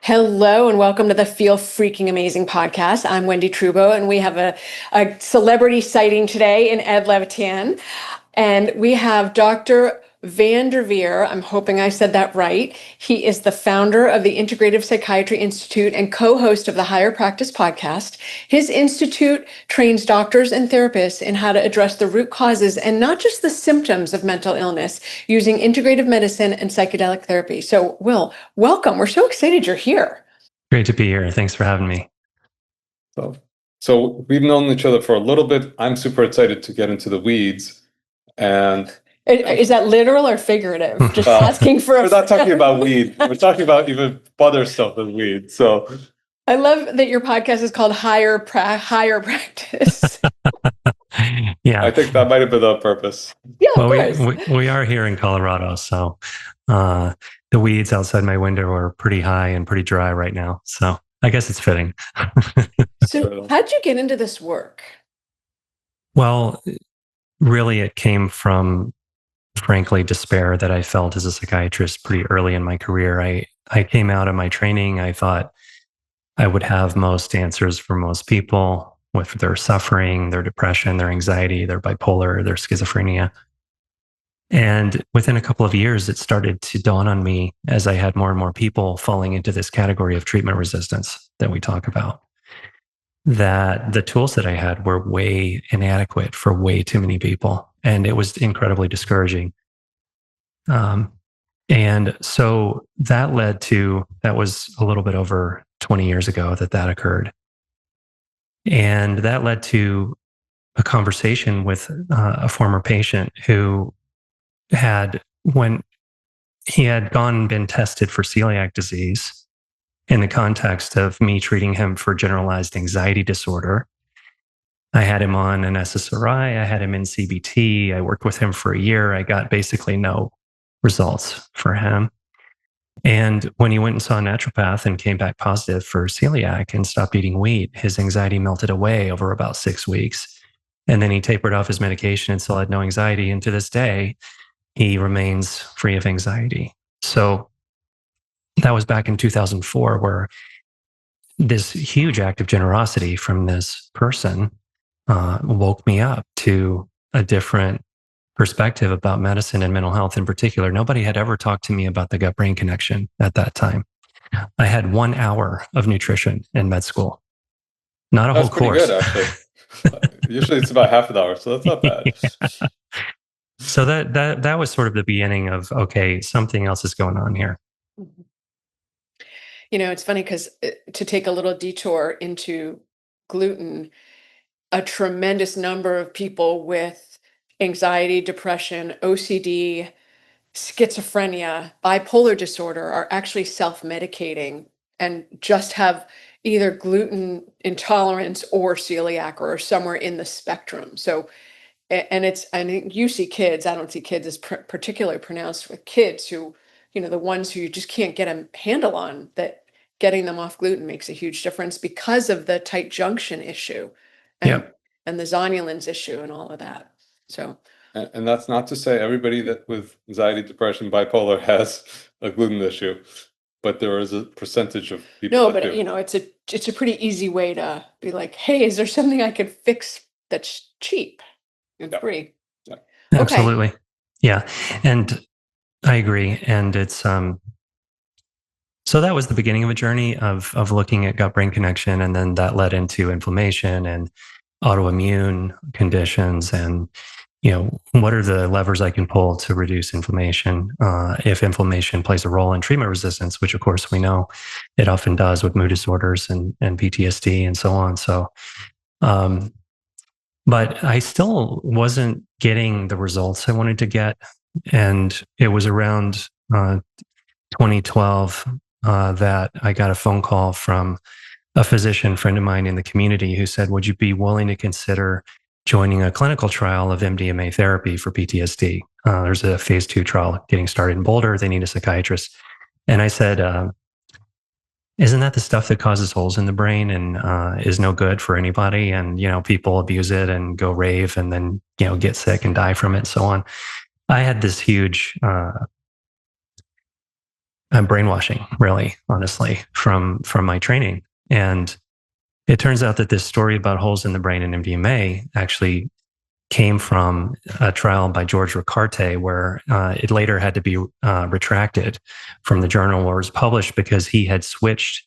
Hello and welcome to the Feel Freaking Amazing podcast. I'm Wendy Trubo, and we have a celebrity sighting today in Ed Levitan. And we have Dr. Derveer. I'm hoping I said that right. He is the founder of the Integrative Psychiatry Institute and co-host of the Higher Practice podcast. His institute trains doctors and therapists in how to address the root causes and not just the symptoms of mental illness using integrative medicine and psychedelic therapy. So, Will, welcome. We're so excited you're here. Great to be here. Thanks for having me. So we've known each other for a little bit. I'm super excited to get into the weeds. And is that literal or figurative? Just asking for we're not talking about weed. We're talking about even other stuff than weed. So I love that your podcast is called Higher Practice. Yeah, I think that might have been on purpose. Yeah, of course. We are here in Colorado, so the weeds outside my window are pretty high and pretty dry right now. So I guess it's fitting. So how'd you get into this work? Well, really, it came from, frankly, despair that I felt as a psychiatrist pretty early in my career. I came out of my training. I thought I would have most answers for most people with their suffering, their depression, their anxiety, their bipolar, their schizophrenia. And within a couple of years, it started to dawn on me as I had more and more people falling into this category of treatment resistance that we talk about, that the tools that I had were way inadequate for way too many people. And it was incredibly discouraging. And so that was a little bit over 20 years ago that occurred. And that led to a conversation with a former patient who when he had been tested for celiac disease in the context of me treating him for generalized anxiety disorder. I had him on an SSRI. I had him in CBT. I worked with him for a year. I got basically no results for him. And when he went and saw a naturopath and came back positive for celiac and stopped eating wheat, his anxiety melted away over about 6 weeks. And then he tapered off his medication and still had no anxiety. And to this day, he remains free of anxiety. So that was back in 2004, where this huge act of generosity from this person woke me up to a different perspective about medicine and mental health in particular. Nobody had ever talked to me about the gut-brain connection at that time. I had 1 hour of nutrition in med school, not a whole course. That's pretty good, actually. Usually it's about half an hour, so that's not bad. Yeah. So that was sort of the beginning of, okay, something else is going on here. You know, it's funny because to take a little detour into gluten, a tremendous number of people with anxiety, depression, OCD, schizophrenia, bipolar disorder are actually self-medicating and just have either gluten intolerance or celiac or somewhere in the spectrum. So, and I think you see kids, I don't see kids as particularly pronounced with kids who, the ones who you just can't get a handle on, that getting them off gluten makes a huge difference because of the tight junction issue and the zonulins issue and all of that. So, and that's not to say everybody that with anxiety, depression, bipolar has a gluten issue, but there is a percentage of people. No, but it's a pretty easy way to be like, hey, is there something I could fix that's cheap and free? Yeah. Okay. Absolutely. Yeah. And I agree. And it's so that was the beginning of a journey of looking at gut-brain connection, and then that led into inflammation and autoimmune conditions, and what are the levers I can pull to reduce inflammation if inflammation plays a role in treatment resistance, which of course we know it often does with mood disorders and PTSD and so on. So, but I still wasn't getting the results I wanted to get, and it was around 2012 that I got a phone call from a physician friend of mine in the community who said, would you be willing to consider joining a clinical trial of MDMA therapy for PTSD? There's a phase 2 trial getting started in Boulder. They need a psychiatrist. And I said, isn't that the stuff that causes holes in the brain and is no good for anybody? And, people abuse it and go rave and then, get sick and die from it and so on. I had this huge brainwashing, really, honestly, from my training. And it turns out that this story about holes in the brain and MDMA actually came from a trial by George Ricarte, where it later had to be retracted from the journal where it was published because he had switched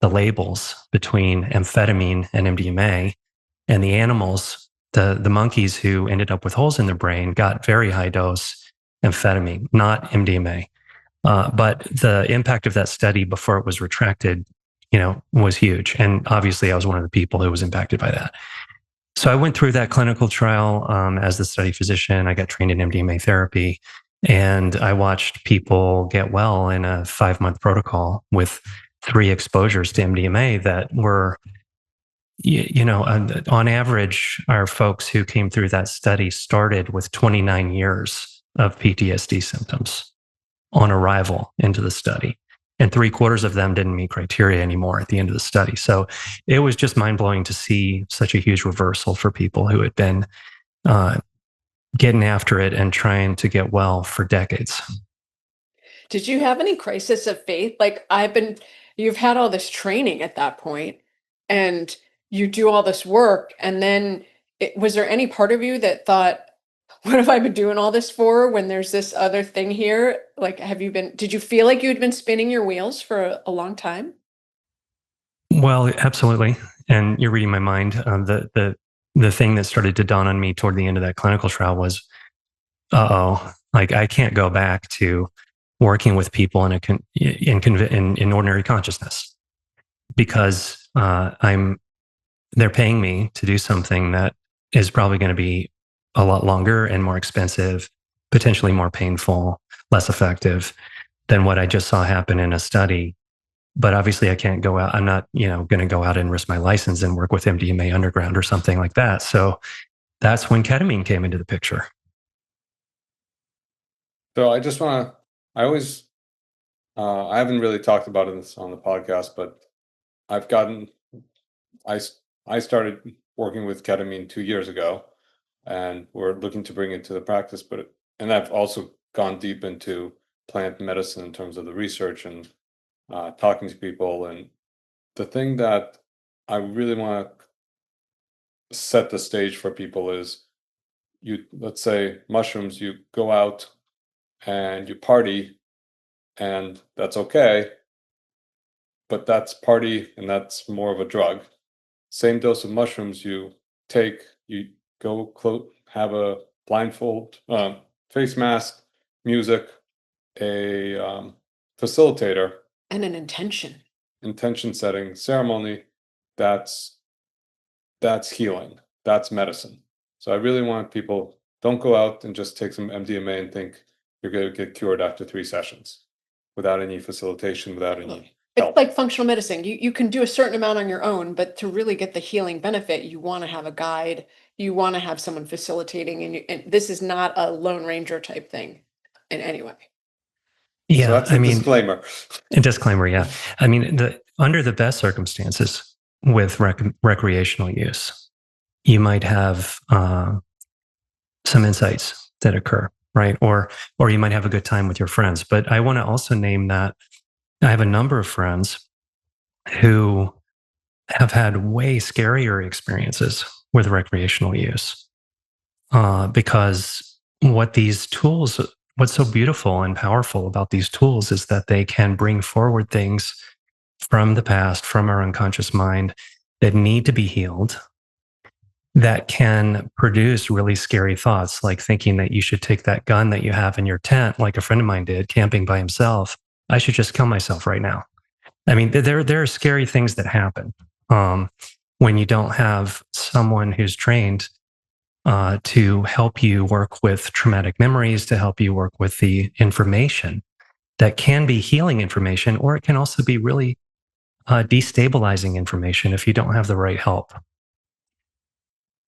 the labels between amphetamine and MDMA, and the animals, the monkeys who ended up with holes in their brain, got very high dose amphetamine, not MDMA. But the impact of that study before it was retracted, was huge. And obviously, I was one of the people who was impacted by that. So I went through that clinical trial as the study physician. I got trained in MDMA therapy, and I watched people get well in a 5-month protocol with 3 exposures to MDMA that were, on average, our folks who came through that study started with 29 years of PTSD symptoms on arrival into the study. And 3/4 of them didn't meet criteria anymore at the end of the study. So it was just mind blowing to see such a huge reversal for people who had been getting after it and trying to get well for decades. Did you have any crisis of faith? Like you've had all this training at that point, and you do all this work, and then was there any part of you that thought, what have I been doing all this for when there's this other thing here? Like, did you feel like you had been spinning your wheels for a long time? Well, absolutely. And you're reading my mind. The thing that started to dawn on me toward the end of that clinical trial was, like I can't go back to working with people in ordinary consciousness, because they're paying me to do something that is probably going to be a lot longer and more expensive, potentially more painful, less effective than what I just saw happen in a study. But obviously I can't go out. I'm not, going to go out and risk my license and work with MDMA Underground or something like that. So that's when ketamine came into the picture. So I just want to, I always, I haven't really talked about this on the podcast, but I've gotten, I, I started working with ketamine 2 years ago, and we're looking to bring it to the practice, and I've also gone deep into plant medicine in terms of the research and talking to people. And the thing that I really want to set the stage for people is, let's say mushrooms, you go out and you party, and that's okay, but that's party and that's more of a drug. Same dose of mushrooms you take, you go have a blindfold, face mask, music, a facilitator, And an intention. intention setting, ceremony. That's healing. That's medicine. So I really want people, don't go out and just take some MDMA and think you're going to get cured after 3 sessions without any facilitation, without any It's help. like functional medicine. You can do a certain amount on your own, but to really get the healing benefit, you want to have a guide. You want to have someone facilitating, and this is not a Lone Ranger type thing in any way. So Yeah. that's a disclaimer. A disclaimer. Yeah. I mean, under the best circumstances with recreational use, you might have some insights that occur, right? Or you might have a good time with your friends. But I want to also name that I have a number of friends who have had way scarier experiences with recreational use, because what's so beautiful and powerful about these tools is that they can bring forward things from the past, from our unconscious mind, that need to be healed, that can produce really scary thoughts, like thinking that you should take that gun that you have in your tent, like a friend of mine did, camping by himself. I should just kill myself right now. I mean, there are scary things that happen when you don't have someone who's trained to help you work with traumatic memories, to help you work with the information that can be healing information, or it can also be really destabilizing information if you don't have the right help.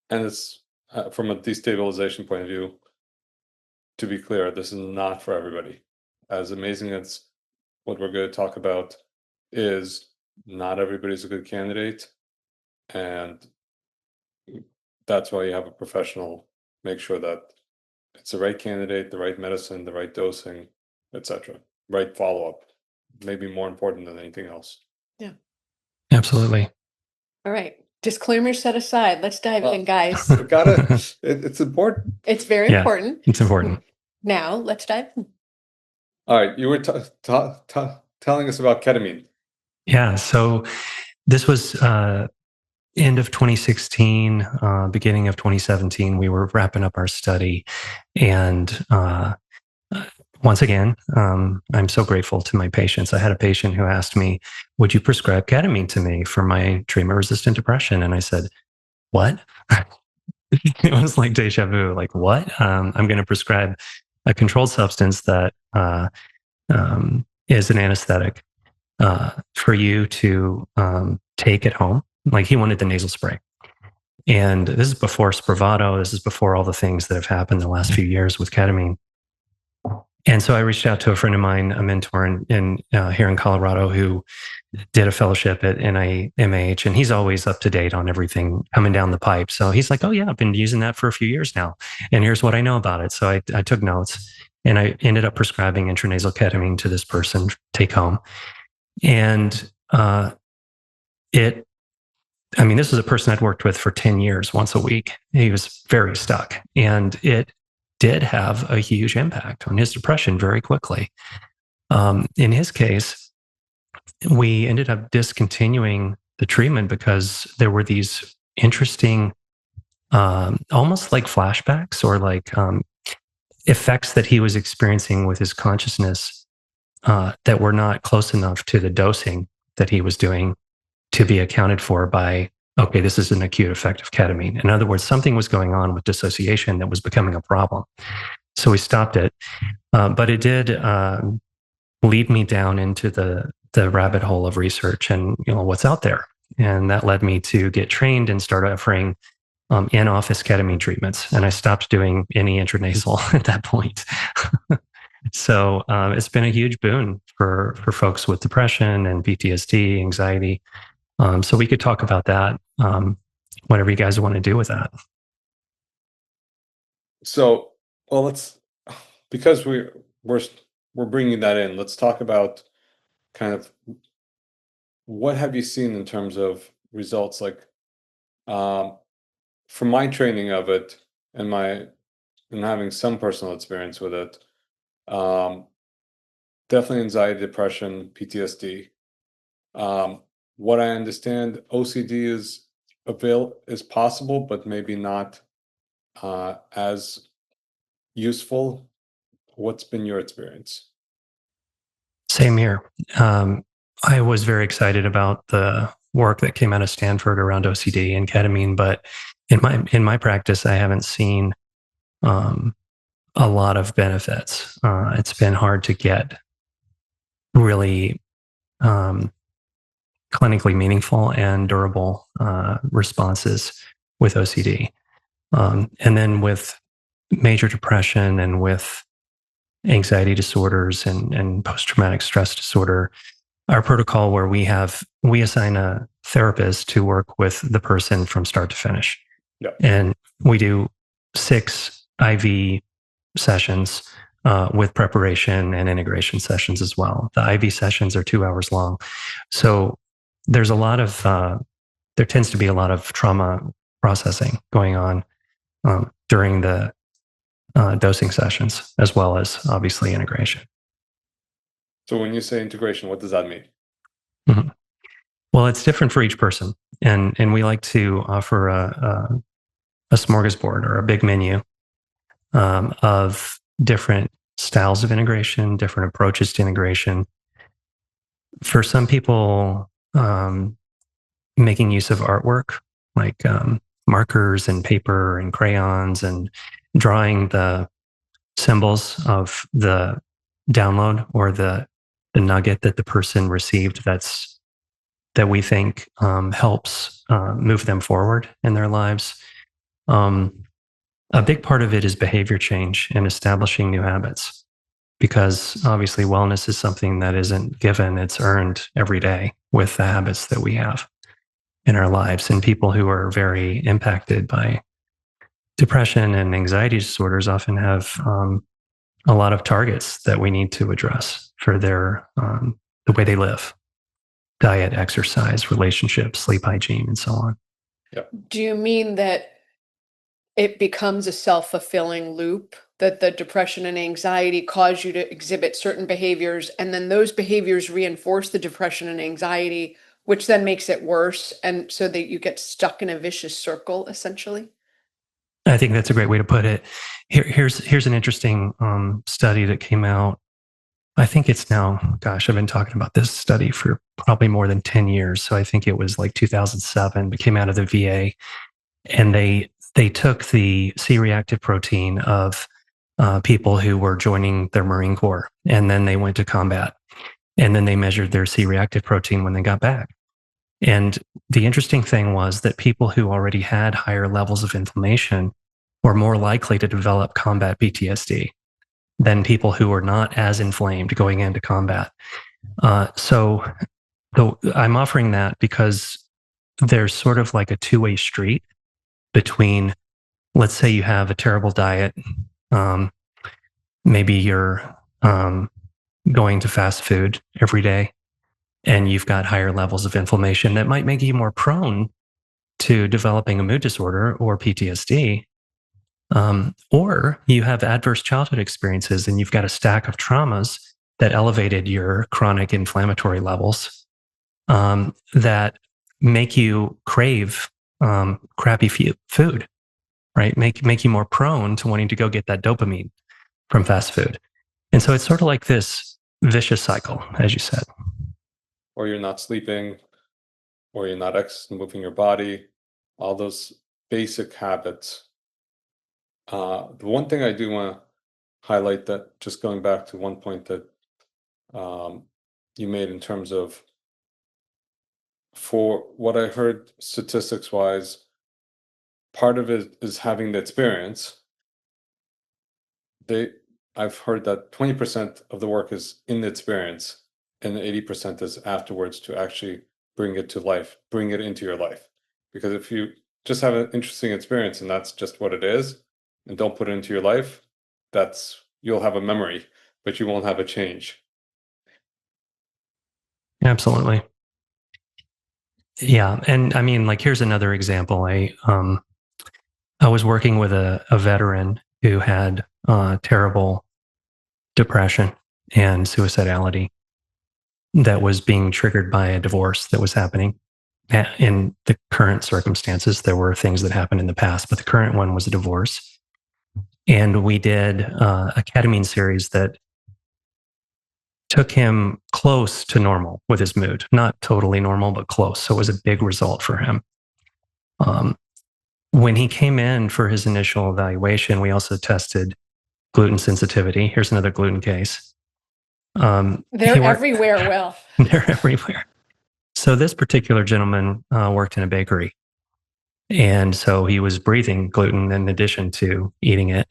And it's from a destabilization point of view, to be clear, this is not for everybody. As amazing as what we're going to talk about is, not everybody's a good candidate. And that's why you have a professional make sure that it's the right candidate, the right medicine, the right dosing, etc. Right follow-up. maybe more important than anything else. Yeah. Absolutely. All right. Disclaimer set aside. Let's dive in, guys. It's important. It's very Yeah, important. it's important. Now, let's dive in. All right, you were telling us about ketamine. Yeah. So this was end of 2016, beginning of 2017. We were wrapping up our study, and once again, I'm so grateful to my patients. I had a patient who asked me, "Would you prescribe ketamine to me for my treatment-resistant depression?" And I said, "What?" It was like deja vu. Like, what? I'm going to prescribe a controlled substance that is an anesthetic for you to take at home. Like, he wanted the nasal spray. And this is before Spravato. This is before all the things that have happened the last few years with ketamine. And so I reached out to a friend of mine, a mentor in here in Colorado, who did a fellowship at NIMH, and he's always up to date on everything coming down the pipe. So he's like, "Oh yeah, I've been using that for a few years now, and here's what I know about it." So I took notes, and I ended up prescribing intranasal ketamine to this person, take home, and this is a person I'd worked with for 10 years, once a week. He was very stuck, and it did have a huge impact on his depression very quickly. In his case, we ended up discontinuing the treatment because there were these interesting, almost like flashbacks or like effects that he was experiencing with his consciousness that were not close enough to the dosing that he was doing to be accounted for by, okay, this is an acute effect of ketamine. In other words, something was going on with dissociation that was becoming a problem. So we stopped it. But it did lead me down into the rabbit hole of research and what's out there. And that led me to get trained and start offering in-office ketamine treatments. And I stopped doing any intranasal at that point. So it's been a huge boon for folks with depression and PTSD, anxiety. So we could talk about that, whatever you guys want to do with that. So, well, because we're bringing that in. Let's talk about kind of what have you seen in terms of results, like from my training of it and having some personal experience with it. Definitely anxiety, depression, PTSD. What I understand, OCD is possible, but maybe not as useful. What's been your experience? Same here. I was very excited about the work that came out of Stanford around OCD and ketamine, but in my practice, I haven't seen a lot of benefits. It's been hard to get really clinically meaningful and durable responses with OCD. And then with major depression and with anxiety disorders and post-traumatic stress disorder, our protocol where we assign a therapist to work with the person from start to finish. Yeah. And we do 6 IV sessions with preparation and integration sessions as well. The IV sessions are 2 hours long. So there's there tends to be a lot of trauma processing going on during the dosing sessions, as well as obviously integration. So when you say integration, what does that mean? Mm-hmm. Well, it's different for each person. And we like to offer a smorgasbord or a big menu of different styles of integration, different approaches to integration. For some people, making use of artwork, like markers and paper and crayons and drawing the symbols of the download or the nugget that the person received that we think helps move them forward in their lives. A big part of it is behavior change and establishing new habits, because obviously wellness is something that isn't given, it's earned every day with the habits that we have in our lives. And people who are very impacted by depression and anxiety disorders often have a lot of targets that we need to address for their the way they live: diet, exercise, relationships, sleep hygiene, and so on. Do you mean that it becomes a self-fulfilling loop, that the depression and anxiety cause you to exhibit certain behaviors, and then those behaviors reinforce the depression and anxiety, which then makes it worse, and so that you get stuck in a vicious circle, essentially? I think that's a great way to put it. Here's an interesting study that came out. I think it's now, gosh, I've been talking about this study for probably more than 10 years. So I think it was like 2007, but came out of the VA. And they took the C-reactive protein of people who were joining their Marine Corps, and then they went to combat. And then they measured their C-reactive protein when they got back. And the interesting thing was that people who already had higher levels of inflammation were more likely to develop combat PTSD than people who were not as inflamed going into combat. So I'm offering that because there's sort of like a two-way street between, let's say you have a terrible diet, maybe you're going to fast food every day, and you've got higher levels of inflammation that might make you more prone to developing a mood disorder or PTSD. Or you have adverse childhood experiences and you've got a stack of traumas that elevated your chronic inflammatory levels, that make you crave crappy food, right? Make you more prone to wanting to go get that dopamine from fast food. And so it's sort of like this vicious cycle, as you said. Or you're not sleeping, or you're not moving your body, all those basic habits. The one thing I do want to highlight, that just going back to one point that you made in terms of, for what I heard statistics wise, part of it is having the experience. I've heard that 20% of the work is in the experience, and 80% is afterwards to actually bring it to life, bring it into your life. Because if you just have an interesting experience and that's just what it is, and don't put it into your life, you'll have a memory, but you won't have a change. Absolutely. Yeah. And I mean, like, here's another example. I was working with a veteran who had terrible depression and suicidality that was being triggered by a divorce that was happening. In the current circumstances, there were things that happened in the past, but the current one was a divorce. And we did a ketamine series that took him close to normal with his mood, not totally normal, but close. So it was a big result for him. When he came in for his initial evaluation, we also tested gluten sensitivity. Here's another gluten case. They're everywhere, Will. They're everywhere. So this particular gentleman worked in a bakery. And so he was breathing gluten in addition to eating it.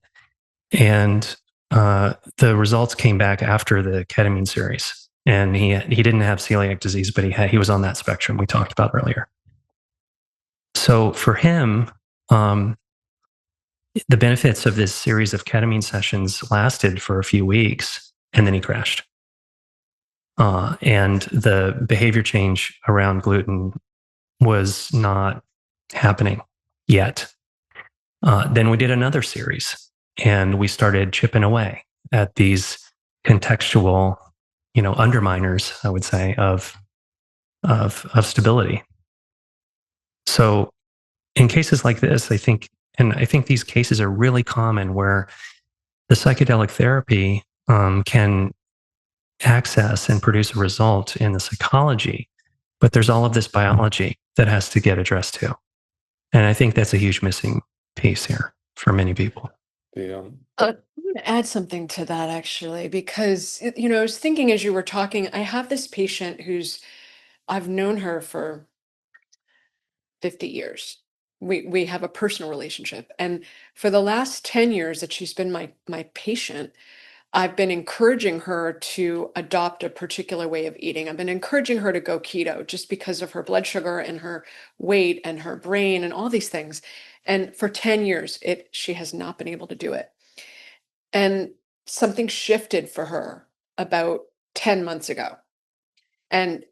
And the results came back after the ketamine series. And he didn't have celiac disease, but he was on that spectrum we talked about earlier. So for him, the benefits of this series of ketamine sessions lasted for a few weeks, and then he crashed. And the behavior change around gluten was not happening yet. Then we did another series, and we started chipping away at these contextual, underminers, I would say, of stability. So in cases like this, I think these cases are really common where the psychedelic therapy can access and produce a result in the psychology, but there's all of this biology that has to get addressed too. And I think that's a huge missing piece here for many people. I'm going to add something to that, actually, because, I was thinking as you were talking, I have this patient I've known her for 50 years. We have a personal relationship. And for the last 10 years that she's been my patient, I've been encouraging her to adopt a particular way of eating. I've been encouraging her to go keto just because of her blood sugar and her weight and her brain and all these things. And for 10 years, she has not been able to do it. And something shifted for her about 10 months ago. And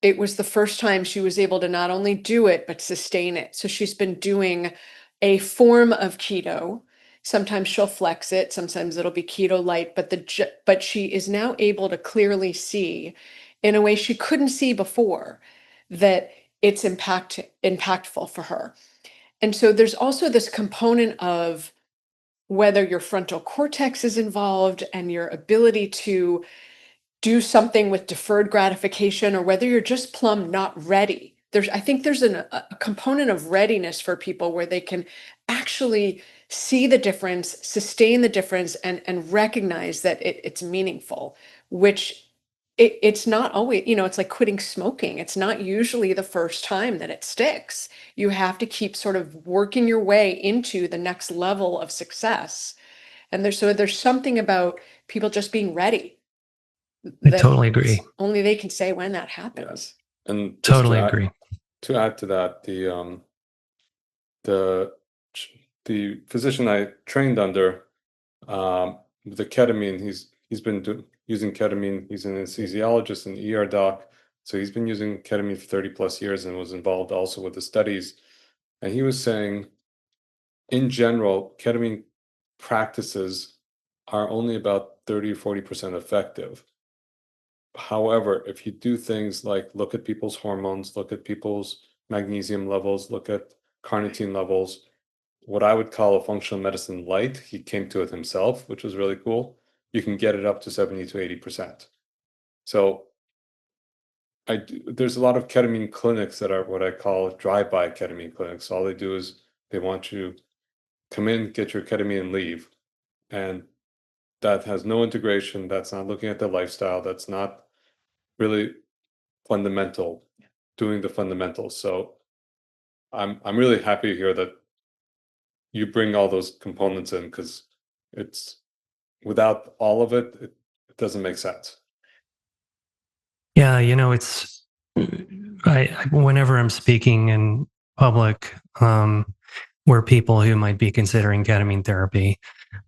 it was the first time she was able to not only do it, but sustain it. So she's been doing a form of keto. Sometimes she'll flex it, sometimes it'll be keto light, but she is now able to clearly see in a way she couldn't see before that it's impactful for her. And so there's also this component of whether your frontal cortex is involved and your ability to do something with deferred gratification, or whether you're just plumb not ready. I think there's a component of readiness for people where they can actually see the difference, sustain the difference, and recognize that it's meaningful, which it's not always, it's like quitting smoking. It's not usually the first time that it sticks. You have to keep sort of working your way into the next level of success. And there's something about people just being ready I that totally agree. only they can say when that happens. And just Totally agree. to add to that, the physician I trained under, the ketamine, he's been using ketamine. He's an anesthesiologist and ER doc, so he's been using ketamine for 30 plus years and was involved also with the studies. And he was saying, in general, ketamine practices are only about 30 or 40% effective. However, if you do things like look at people's hormones, look at people's magnesium levels, look at carnitine levels, what I would call a functional medicine light, he came to it himself, which was really cool. You can get it up to 70 to 80%. So there's a lot of ketamine clinics that are what I call drive-by ketamine clinics. All they do is they want you to come in, get your ketamine and leave. And that has no integration. That's not looking at the lifestyle. That's not really fundamental, doing the fundamentals. So I'm really happy to hear that you bring all those components in, because it's without all of it doesn't make sense. Yeah, it's whenever I'm speaking in public, where people who might be considering ketamine therapy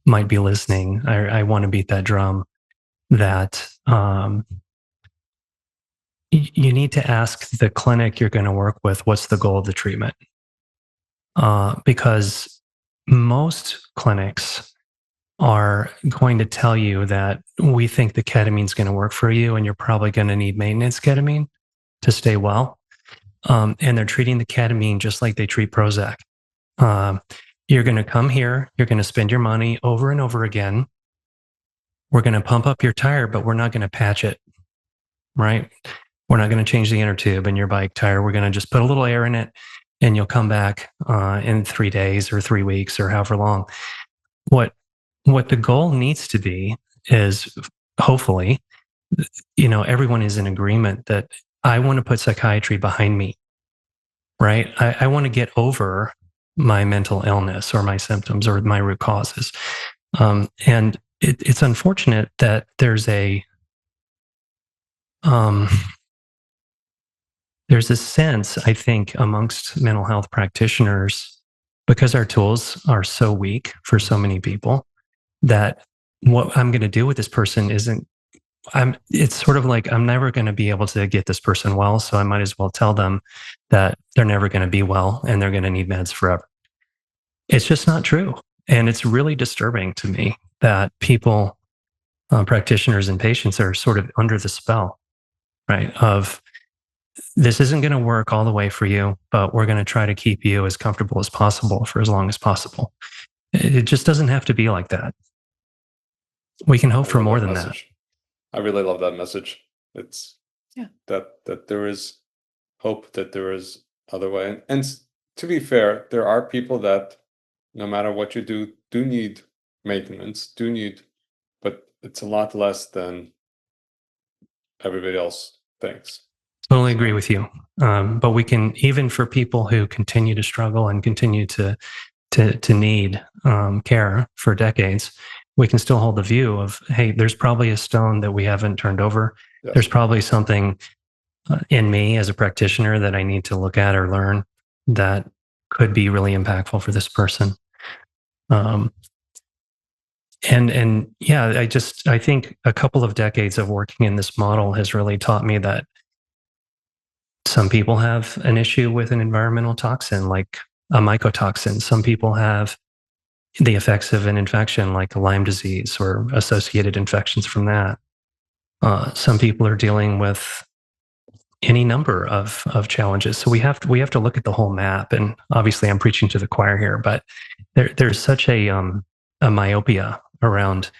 might be listening, I want to beat that drum that you need to ask the clinic you're going to work with, what's the goal of the treatment? Because most clinics are going to tell you that we think the ketamine's going to work for you, and you're probably going to need maintenance ketamine to stay well. And they're treating the ketamine just like they treat Prozac. You're going to come here, you're going to spend your money over and over again. We're going to pump up your tire, but we're not going to patch it, right? We're not going to change the inner tube in your bike tire. We're going to just put a little air in it, and you'll come back in 3 days or 3 weeks or however long. What the goal needs to be is, hopefully, everyone is in agreement that I want to put psychiatry behind me, right? I want to get over my mental illness or my symptoms or my root causes. And it's unfortunate that there's a sense, I think, amongst mental health practitioners, because our tools are so weak for so many people, that what I'm going to do with this person it's sort of like, I'm never going to be able to get this person well, so I might as well tell them that they're never going to be well and they're going to need meds forever. It's just not true. And it's really disturbing to me that people, practitioners and patients, are sort of under the spell, right, of this isn't going to work all the way for you, but we're going to try to keep you as comfortable as possible for as long as possible. It just doesn't have to be like that. We can hope for more than that. I really love that message. It's that there is hope, that there is other way. And to be fair, there are people that, no matter what you do need maintenance, but it's a lot less than everybody else thinks. Totally agree with you. But we can, even for people who continue to struggle and continue to need care for decades, we can still hold the view of, hey, there's probably a stone that we haven't turned over. Yes. There's probably something in me as a practitioner that I need to look at or learn that could be really impactful for this person. And yeah, I think a couple of decades of working in this model has really taught me that Some people have an issue with an environmental toxin like a mycotoxin. Some people have the effects of an infection like Lyme disease or associated infections from that. Some people are dealing with any number of challenges. So we have to look at the whole map. And obviously, I'm preaching to the choir here, but there's such a myopia around.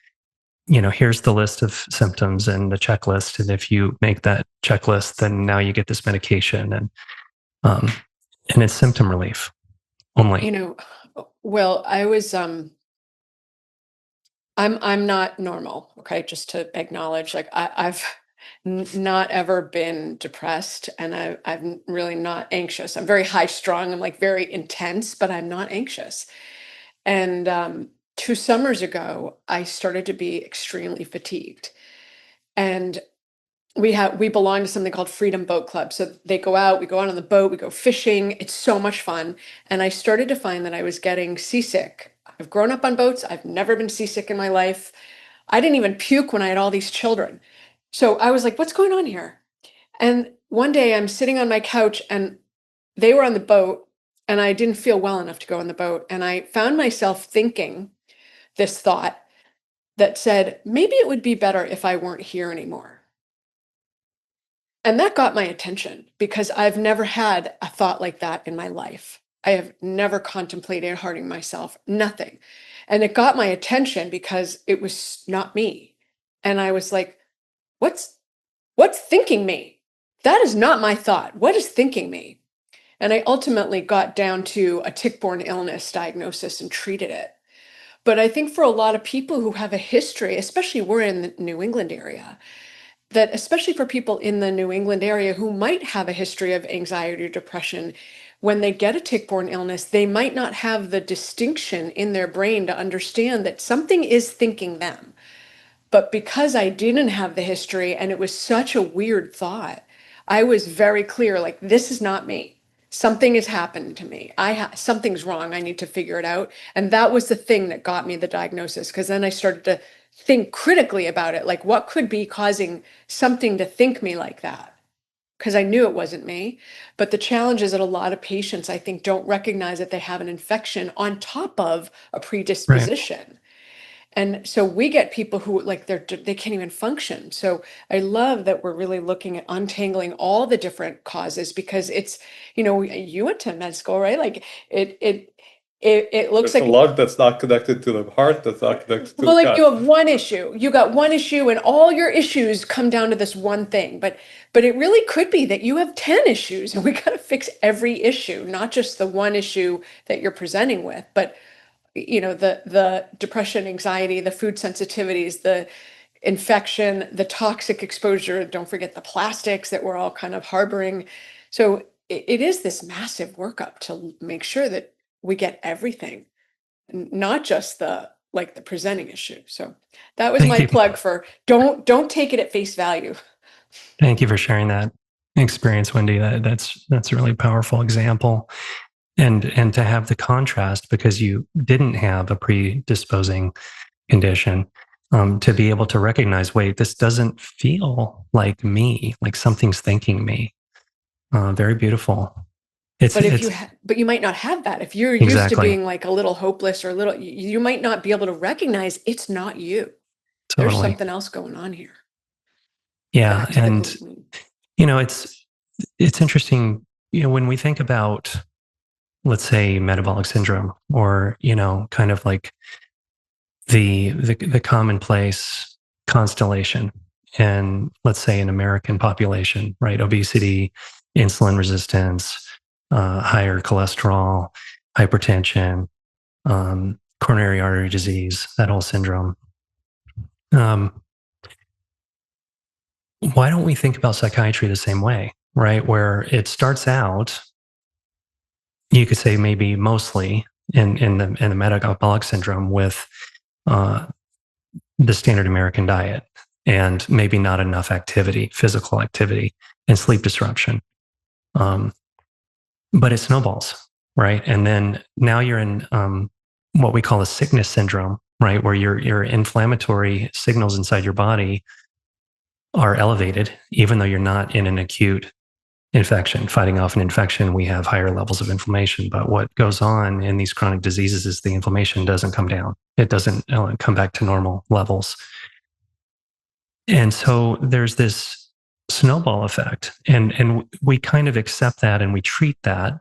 Here's the list of symptoms and the checklist, and if you make that checklist, then now you get this medication, um, and it's symptom relief only. Well, I'm not normal, okay? Just to acknowledge, like I've not ever been depressed, and I'm really not anxious. I'm very high strung. I'm like very intense, but I'm not anxious. And 2 summers ago, I started to be extremely fatigued, and we belong to something called Freedom Boat Club. So they go out, we go out on the boat, we go fishing. It's so much fun. And I started to find that I was getting seasick. I've grown up on boats. I've never been seasick in my life. I didn't even puke when I had all these children. So I was like, what's going on here? And one day I'm sitting on my couch and they were on the boat and I didn't feel well enough to go on the boat. And I found myself thinking this thought that said, maybe it would be better if I weren't here anymore. And that got my attention because I've never had a thought like that in my life. I have never contemplated hurting myself, nothing. And it got my attention because it was not me. And I was like, what's thinking me? That is not my thought. What is thinking me? And I ultimately got down to a tick-borne illness diagnosis and treated it. But I think for a lot of people who have a history, especially we're in the New England area, that especially for people in the New England area who might have a history of anxiety or depression, when they get a tick-borne illness, they might not have the distinction in their brain to understand that something is thinking them. But because I didn't have the history and it was such a weird thought, I was very clear, like, this is not me. Something has happened to me. Something's wrong. I need to figure it out. And that was the thing that got me the diagnosis, because then I started to think critically about it, like what could be causing something to think me like that? Because I knew it wasn't me. But the challenge is that a lot of patients, I think, don't recognize that they have an infection on top of a Right. predisposition. And so we get people who like they can't even function. So I love that we're really looking at untangling all the different causes, because it's, you went to med school, right? Like it looks There's a like, lot that's not connected to the heart, that's not connected to well, the like you gut. have one issue. You got one issue and all your issues come down to this one thing. But it really could be that you have 10 issues and we got to fix every issue, not just the one issue that you're presenting with, but the depression, anxiety, the food sensitivities, the infection, the toxic exposure, don't forget the plastics that we're all kind of harboring. So it is this massive workup to make sure that we get everything, not just the presenting issue. So that was Thank my you. plug for don't take it at face value. Thank you for sharing that experience, Wendy. That's a really powerful example. And to have the contrast, because you didn't have a predisposing condition, to be able to recognize, wait, this doesn't feel like me, like something's thinking me. Very beautiful. But you might not have that. If you're used to Exactly. being like a little hopeless or a little, you might not be able to recognize it's not you. There's Totally. something else going on here. Yeah. Back to the And, gluten. it's interesting, when we think about, let's say, metabolic syndrome, or, kind of like the commonplace constellation, and let's say an American population, right? Obesity, insulin resistance, higher cholesterol, hypertension, coronary artery disease, that whole syndrome. Why don't we think about psychiatry the same way, right? Where it starts out, you could say maybe mostly in the metabolic syndrome with the standard American diet, and maybe not enough activity, physical activity, and sleep disruption. But it snowballs, right? And then now you're in what we call a sickness syndrome, right? Where your inflammatory signals inside your body are elevated, even though you're not in an acute infection. Fighting off an infection, we have higher levels of inflammation. But what goes on in these chronic diseases is the inflammation doesn't come down. It doesn't come back to normal levels. And so there's this snowball effect. And we kind of accept that and we treat that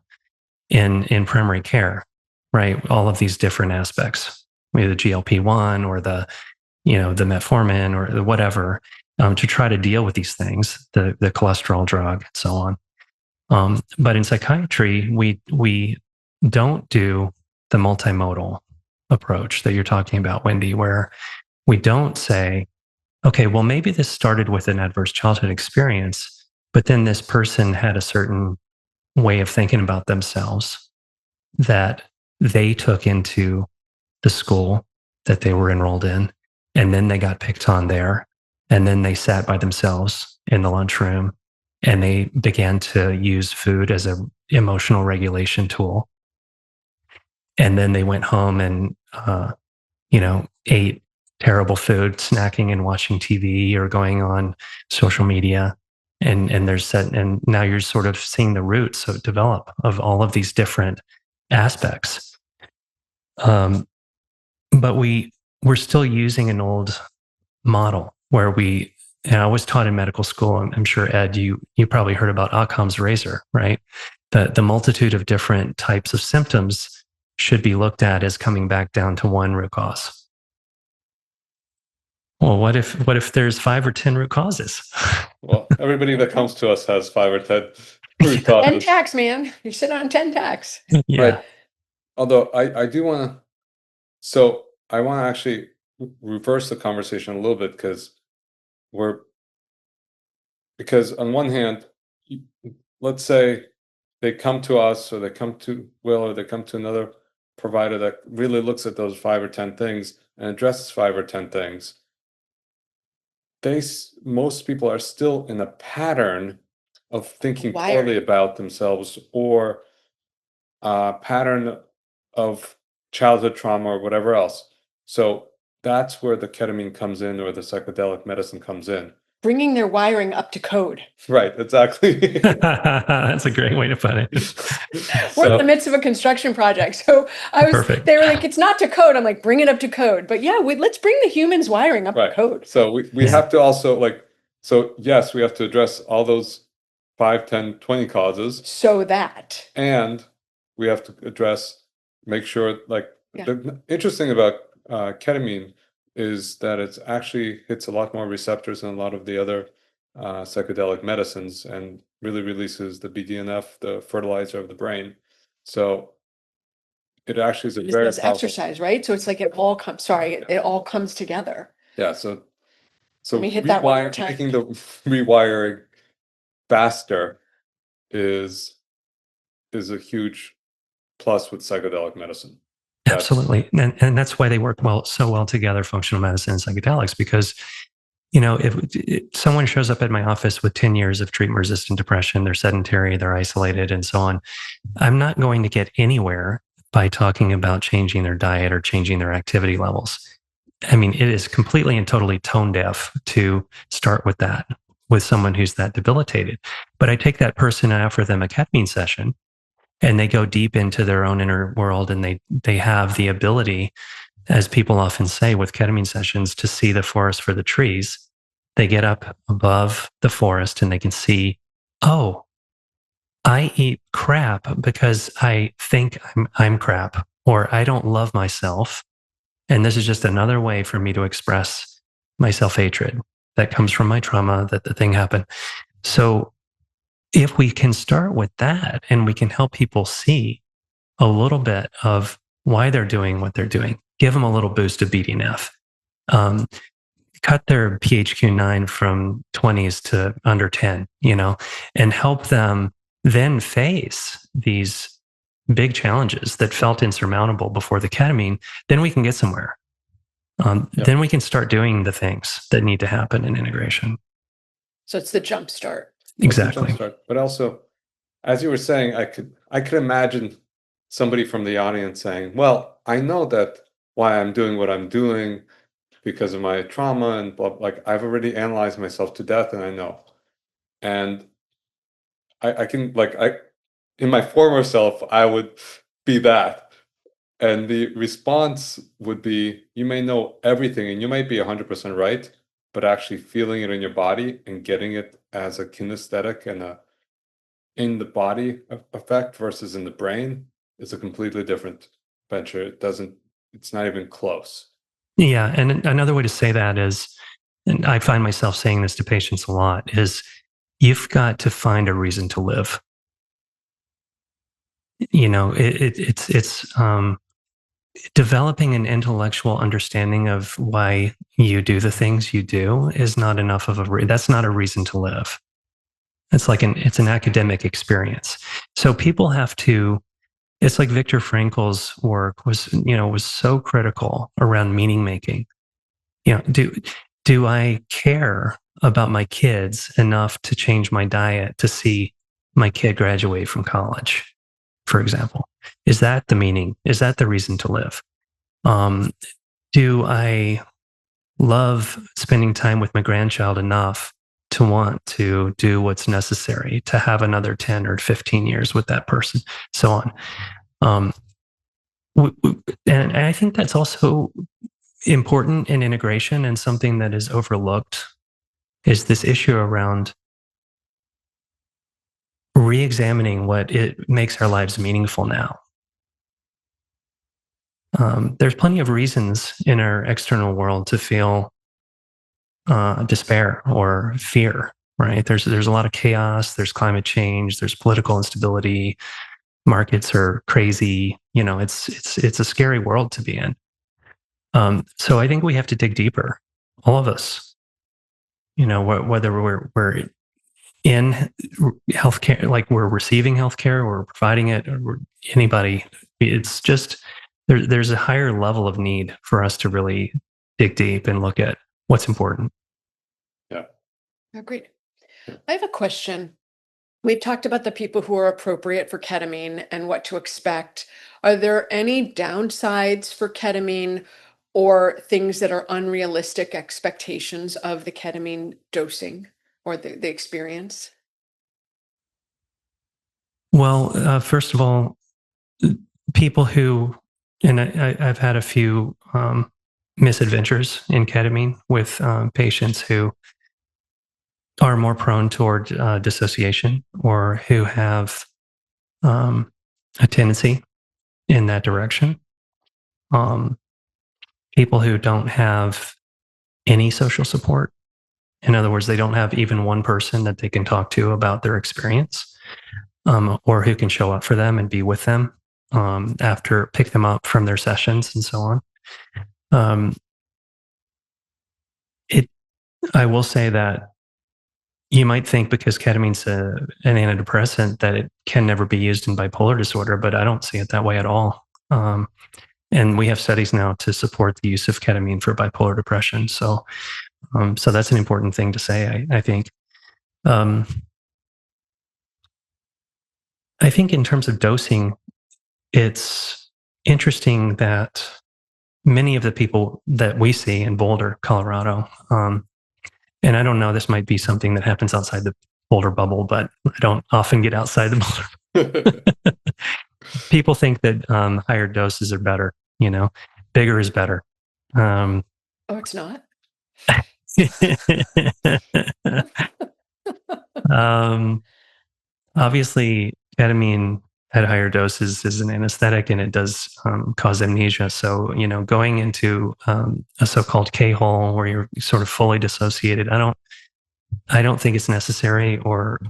in primary care, right? All of these different aspects, the GLP-1 or the metformin or the whatever, to try to deal with these things, the cholesterol drug, and so on. But in psychiatry, we don't do the multimodal approach that you're talking about, Wendy, where we don't say, okay, well, maybe this started with an adverse childhood experience, but then this person had a certain way of thinking about themselves that they took into the school that they were enrolled in, and then they got picked on there, and then they sat by themselves in the lunchroom, and they began to use food as an emotional regulation tool. And then they went home and ate terrible food, snacking and watching TV or going on social media. And now you're sort of seeing the roots of develop of all of these different aspects. But we're still using an old model where and I was taught in medical school. I'm sure, Ed, you probably heard about Occam's razor, right? The multitude of different types of symptoms should be looked at as coming back down to one root cause. Well, what if there's 5 or 10 root causes? Well, everybody that comes to us has 5 or 10 root causes. 10 tacks, man. You sit on 10 tacks. Yeah. Right. Although I do want to, so I want to actually reverse the conversation a little bit because on one hand, let's say they come to us or they come to Will or they come to another provider that really looks at those 5 or 10 things and addresses 5 or 10 things. Most people are still in a pattern of thinking poorly about themselves or a pattern of childhood trauma or whatever else. So that's where the ketamine comes in or the psychedelic medicine comes in. Bringing their wiring up to code. Right, exactly. That's a great way to put it. We're in the midst of a construction project. So they were like, it's not to code. I'm like, bring it up to code. But yeah, let's bring the humans wiring up to code. So we have to also yes, we have to address all those 5, 10, 20 causes. And we have to make sure the interesting about ketamine is that it actually hits a lot more receptors than a lot of the other psychedelic medicines and really releases the BDNF, the fertilizer of the brain. So it actually is a very powerful exercise, right? So it's like it all comes together. Yeah. So let me hit that one more time. Making the rewiring faster is a huge plus with psychedelic medicine. Absolutely. And that's why they work so well together, functional medicine and psychedelics, because, if someone shows up at my office with 10 years of treatment-resistant depression, they're sedentary, they're isolated, and so on, I'm not going to get anywhere by talking about changing their diet or changing their activity levels. I mean, it is completely and totally tone deaf to start with that, with someone who's that debilitated. But I take that person and offer them a ketamine session, and they go deep into their own inner world, and they have the ability, as people often say with ketamine sessions, to see the forest for the trees. They get up above the forest and they can see, oh, I eat crap because I think I'm crap, or I don't love myself. And this is just another way for me to express my self-hatred that comes from my trauma, that the thing happened. So if we can start with that and we can help people see a little bit of why they're doing what they're doing, give them a little boost of BDNF, cut their PHQ-9 from 20s to under 10, and help them then face these big challenges that felt insurmountable before the ketamine, then we can get somewhere. Then we can start doing the things that need to happen in integration. So it's the jump start. Exactly. But also, as you were saying, I could imagine somebody from the audience saying, well, I know that why I'm doing what I'm doing because of my trauma and I've already analyzed myself to death and I know. And I can like I in my former self, I would be that. And the response would be, you may know everything and you might be 100% right, but actually feeling it in your body and getting it as a kinesthetic and a in the body effect versus in the brain is a completely different venture. It's not even close. Yeah. And another way to say that is, and I find myself saying this to patients a lot, is you've got to find a reason to live. It's developing an intellectual understanding of why you do the things you do is not enough of that's not a reason to live. It's an academic experience. So people have to, it's like Viktor Frankl's work was so critical around meaning making. Do I care about my kids enough to change my diet to see my kid graduate from college, for example? Is that the meaning? Is that the reason to live? Do I love spending time with my grandchild enough to want to do what's necessary to have another 10 or 15 years with that person, so on? And I think that's also important in integration, and something that is overlooked is this issue around re-examining what it makes our lives meaningful now. There's plenty of reasons in our external world to feel despair or fear, right? There's a lot of chaos. There's climate change. There's political instability. Markets are crazy. It's a scary world to be in. So I think we have to dig deeper, all of us. Whether we're in healthcare, like we're receiving healthcare or providing it, or anybody. It's just there's a higher level of need for us to really dig deep and look at what's important. Yeah. Oh, great. I have a question. We've talked about the people who are appropriate for ketamine and what to expect. Are there any downsides for ketamine or things that are unrealistic expectations of the ketamine dosing or the experience? Well, first of all, people who, and I've had a few misadventures in ketamine with patients who are more prone toward dissociation or who have a tendency in that direction. People who don't have any social support. In other words, they don't have even one person that they can talk to about their experience, or who can show up for them and be with them after, pick them up from their sessions and so on. I will say that you might think because ketamine's an antidepressant that it can never be used in bipolar disorder, but I don't see it that way at all. And we have studies now to support the use of ketamine for bipolar depression. So that's an important thing to say, I think. I think in terms of dosing, it's interesting that many of the people that we see in Boulder, Colorado, and I don't know, this might be something that happens outside the Boulder bubble, but I don't often get outside the Boulder. People think that higher doses are better, bigger is better. Oh, it's not? Obviously, ketamine at higher doses is an anesthetic, and it does cause amnesia. So, going into a so-called K-hole where you're sort of fully dissociated, I don't think it's necessary or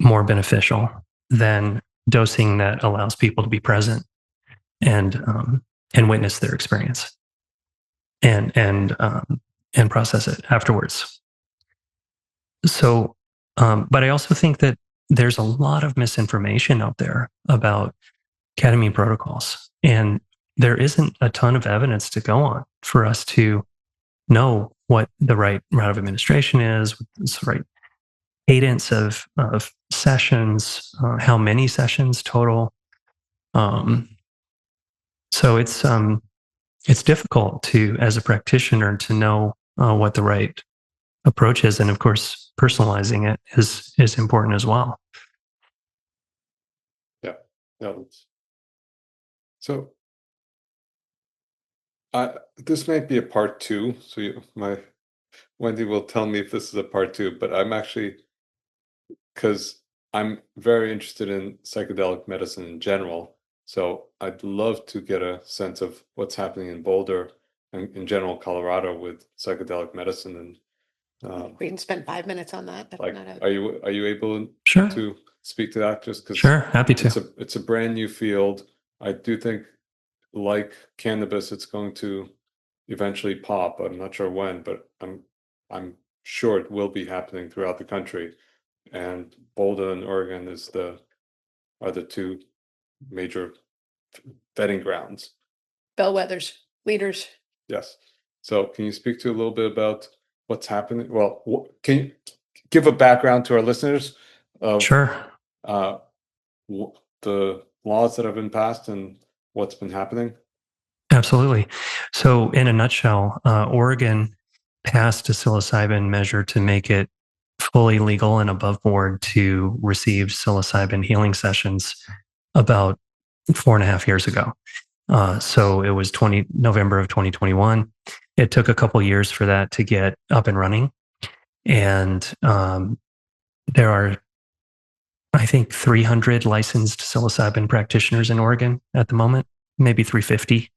more beneficial than dosing that allows people to be present and witness their experience and process it afterwards. So, but I also think that there's a lot of misinformation out there about ketamine protocols, and there isn't a ton of evidence to go on for us to know what the right route of administration is, what's the right cadence of sessions, how many sessions total. So it's difficult to, as a practitioner, to know what the right approach is. And of course, personalizing it is important as well. Yeah. So this might be a part two. So my Wendy will tell me if this is a part two, but I'm actually, because I'm very interested in psychedelic medicine in general. So I'd love to get a sense of what's happening in Boulder and in general Colorado with psychedelic medicine. And We can spend 5 minutes on that. That's like, not a- are you able Sure. to speak to that? Just because Sure. Happy to. it's a brand new field. I do think, like cannabis, it's going to eventually pop. I'm not sure when, but I'm sure it will be happening throughout the country. And Boulder and Oregon are the two major vetting grounds. Bellwethers, leaders. Yes. So can you speak to a little bit about what's happening? Well, can you give a background to our listeners of Sure. the laws that have been passed and what's been happening? Absolutely. So in a nutshell, Oregon passed a psilocybin measure to make it fully legal and above board to receive psilocybin healing sessions about 4.5 years ago. So it was November of 2021. It took a couple years for that to get up and running. And there are, I think, 300 licensed psilocybin practitioners in Oregon at the moment, maybe 350.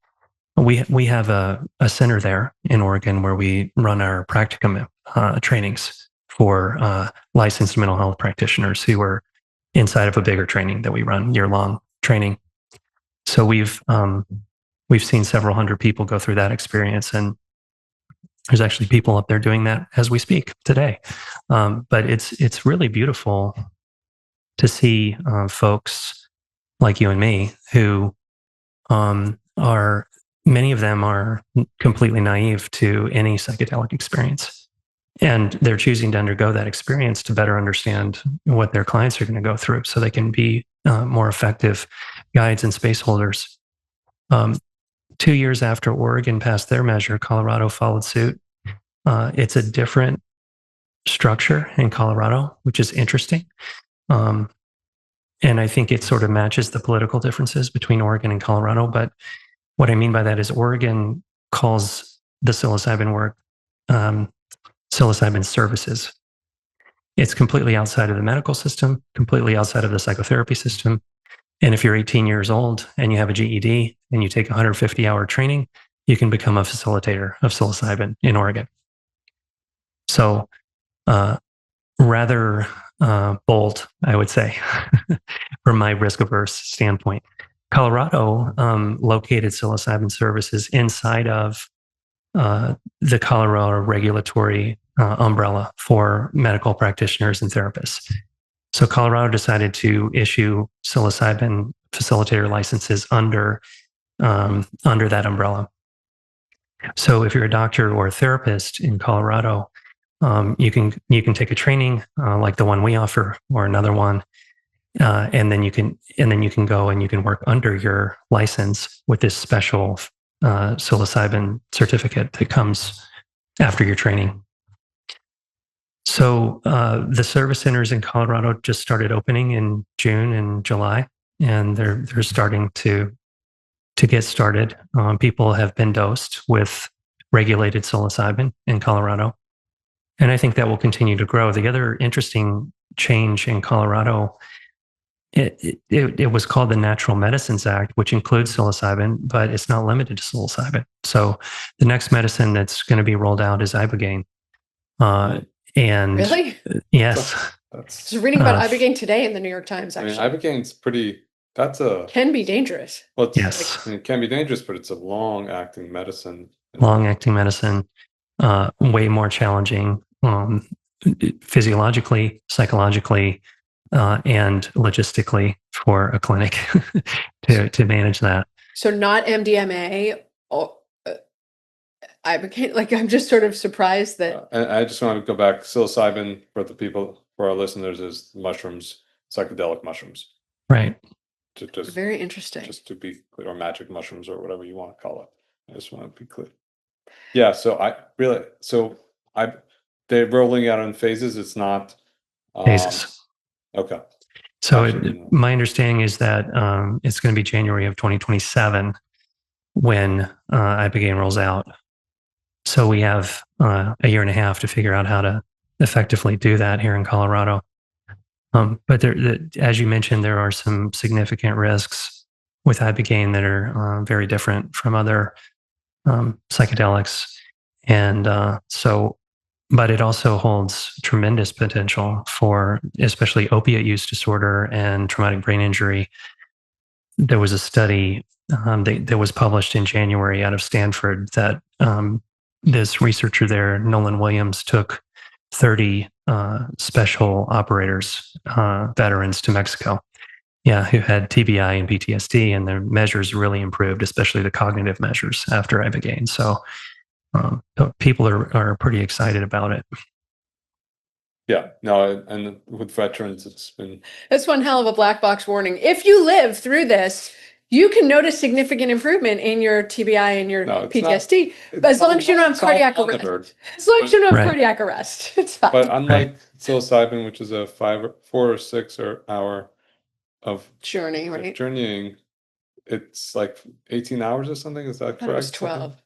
We have a center there in Oregon where we run our practicum trainings for licensed mental health practitioners who are inside of a bigger training that we run, year-long training. So we've seen several hundred people go through that experience, and there's actually people up there doing that as we speak today. But it's really beautiful to see folks like you and me who are, many of them are completely naive to any psychedelic experience. And they're choosing to undergo that experience to better understand what their clients are going to go through so they can be more effective guides and space holders. 2 years after Oregon passed their measure, Colorado followed suit. It's a different structure in Colorado, which is interesting. And I think it sort of matches the political differences between Oregon and Colorado. But what I mean by that is Oregon calls the psilocybin work psilocybin services. It's completely outside of the medical system, completely outside of the psychotherapy system. And if you're 18 years old and you have a GED and you take 150-hour training, you can become a facilitator of psilocybin in Oregon. So rather bold, I would say, from my risk-averse standpoint. Colorado located psilocybin services inside of the Colorado regulatory umbrella for medical practitioners and therapists. So Colorado decided to issue psilocybin facilitator licenses under that umbrella. So if you're a doctor or a therapist in Colorado, you can take a training like the one we offer or another one, and then you can go and you can work under your license with this special psilocybin certificate that comes after your training. So the service centers in Colorado just started opening in June and July, and they're starting to get started. People have been dosed with regulated psilocybin in Colorado, and I think that will continue to grow. The other interesting change in Colorado, it was called the Natural Medicines Act, which includes psilocybin, but it's not limited to psilocybin. So the next medicine that's going to be rolled out is ibogaine. And Really? yes, I was reading about ibogaine today in the New York Times. Actually, I mean, ibogaine's pretty. Can be dangerous. Well, yes, it can be dangerous, but it's a long-acting medicine. Long-acting medicine, way more challenging physiologically, psychologically, and logistically for a clinic to manage that. So not MDMA or ibogaine. Like, I'm just sort of surprised that. And I just want to go back. Psilocybin, for the people, for our listeners, is mushrooms, psychedelic mushrooms. Right. Very interesting. Just to be clear, or magic mushrooms, or whatever you want to call it. I just want to be clear. Yeah. So they're rolling out in phases. It's not Phases. okay. So Actually, my understanding is that it's going to be January of 2027 when Ibogaine rolls out. So we have a year and a half to figure out how to effectively do that here in Colorado. But as you mentioned, there are some significant risks with Ibogaine that are very different from other psychedelics. And but it also holds tremendous potential for especially opiate use disorder and traumatic brain injury. There was a study that was published in January out of Stanford that this researcher there, Nolan Williams, took 30 special operators, veterans to Mexico, who had TBI and PTSD, and their measures really improved, especially the cognitive measures after Ibogaine. So people are pretty excited about it. yeah, no, and with veterans, it's been. That's one hell of a black box warning. If you live through this, you can notice significant improvement in your TBI and your PTSD, but as long as you don't have cardiac arrest. As long as you don't have cardiac arrest, it's fine. But unlike psilocybin, which is a 4 or 6 hour of journey, right? Journeying, it's like 18 hours or something. Is that correct? It was 12.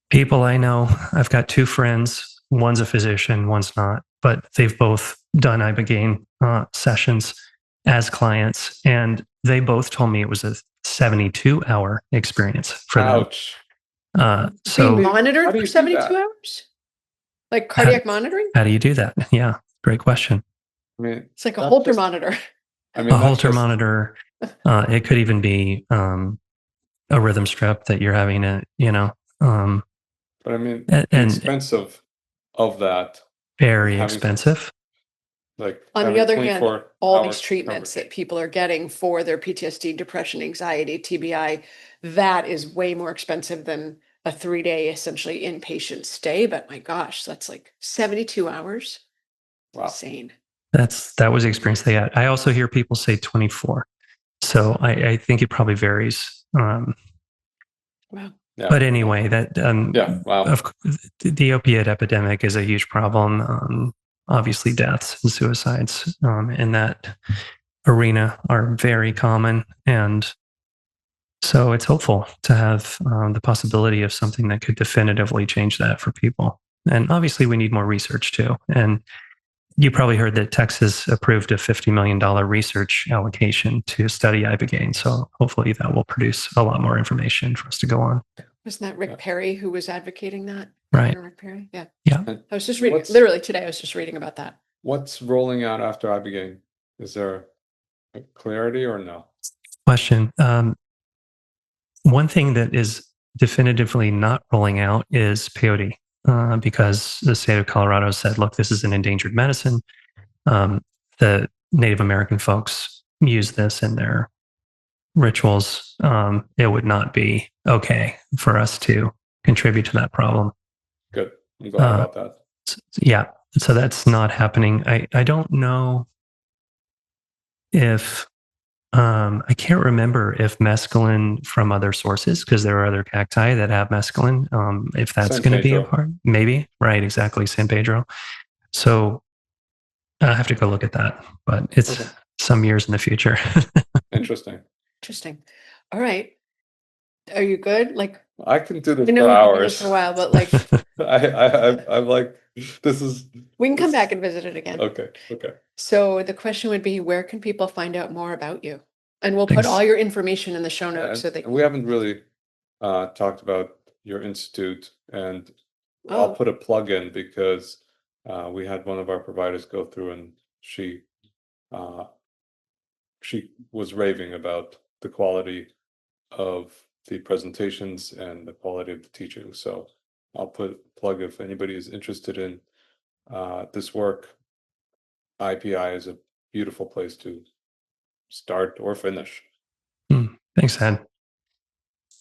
People I know, I've got 2 friends. One's a physician, one's not, but they've both done Ibogaine sessions as clients, and they both told me it was a 72-hour experience for them. Ouch. So being monitored for 72 hours? Like cardiac monitoring? How do you do that? Yeah, great question. I mean, it's like a Holter monitor. I mean, a Holter monitor. It could even be a rhythm strip that you're having but I mean, the expense of that. Very expensive. Like on the other hand, all these treatments that people are getting for their PTSD, depression, anxiety, TBI, that is way more expensive than a 3-day essentially inpatient stay. But my gosh, that's like 72 hours. Wow. Insane. That was the experience they had. I also hear people say 24. So I think it probably varies. Wow. Yeah. But anyway, the opiate epidemic is a huge problem. Obviously, deaths and suicides in that arena are very common. And so it's hopeful to have the possibility of something that could definitively change that for people. And obviously, we need more research too. And you probably heard that Texas approved a $50 million research allocation to study Ibogaine. So hopefully that will produce a lot more information for us to go on. Wasn't that Rick Perry who was advocating that? Right. Rick Perry? Yeah. Yeah. I was just reading, literally today, I was just reading about that. What's rolling out after Ibogaine? Is there a clarity or no? Question. One thing that is definitively not rolling out is peyote. Because the state of Colorado said, look, this is an endangered medicine. The Native American folks use this in their rituals. It would not be okay for us to contribute to that problem. Good. I'm glad about that. Yeah. So that's not happening. I don't know if I can't remember if mescaline from other sources, because there are other cacti that have mescaline. If that's going to be a part, maybe. Right, exactly. San Pedro. So I have to go look at that, but it's some years in the future. Interesting. All right. Are you good? Like, I can do this for hours. For a while, but like, I'm like, this is. We can come back and visit it again. Okay. So the question would be, where can people find out more about you? And we'll put all your information in the show notes. We haven't really talked about your institute, and I'll put a plug in because we had one of our providers go through, and she was raving about the quality of the presentations and the quality of the teaching. So I'll put a plug if anybody is interested in this work. IPI is a beautiful place to start or finish. Thanks, Ed.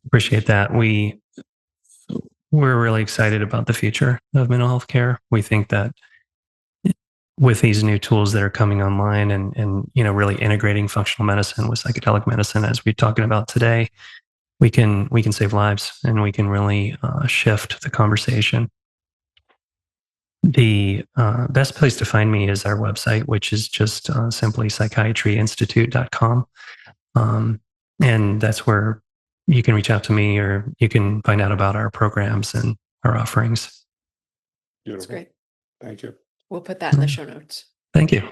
Appreciate that. We're really excited about the future of mental health care. We think that with these new tools that are coming online and really integrating functional medicine with psychedelic medicine, as we're talking about today, we can save lives and we can really shift the conversation. The best place to find me is our website, which is just simply psychiatryinstitute.com. And that's where you can reach out to me, or you can find out about our programs and our offerings. That's Beautiful. great. Thank you. We'll put that in the show notes. Thank you.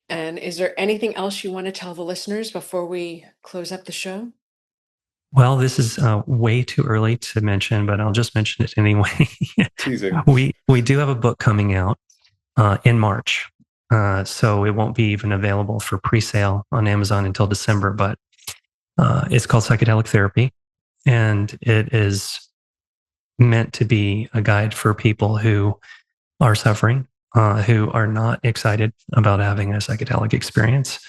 And is there anything else you want to tell the listeners before we close up the show? Well, this is way too early to mention, but I'll just mention it anyway. Teasing. We do have a book coming out in March. So it won't be even available for pre-sale on Amazon until December, but it's called Psychedelic Therapy. And it is meant to be a guide for people who are suffering, who are not excited about having a psychedelic experience.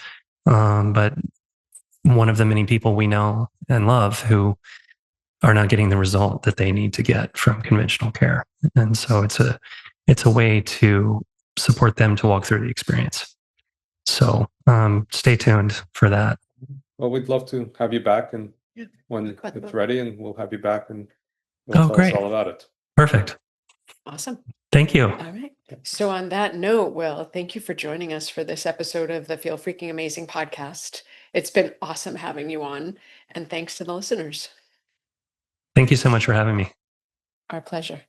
But one of the many people we know and love who are not getting the result that they need to get from conventional care. And so it's a way to support them to walk through the experience. So stay tuned for that. Well, we'd love to have you back, and Yeah, when talk about the it's book. ready, and we'll have you back, and you'll Oh, tell great. us all about it. Perfect. Awesome. Thank you. All right. So on that note, Will, thank you for joining us for this episode of the Feel Freaking Amazing podcast. It's been awesome having you on, and thanks to the listeners. Thank you so much for having me. Our pleasure.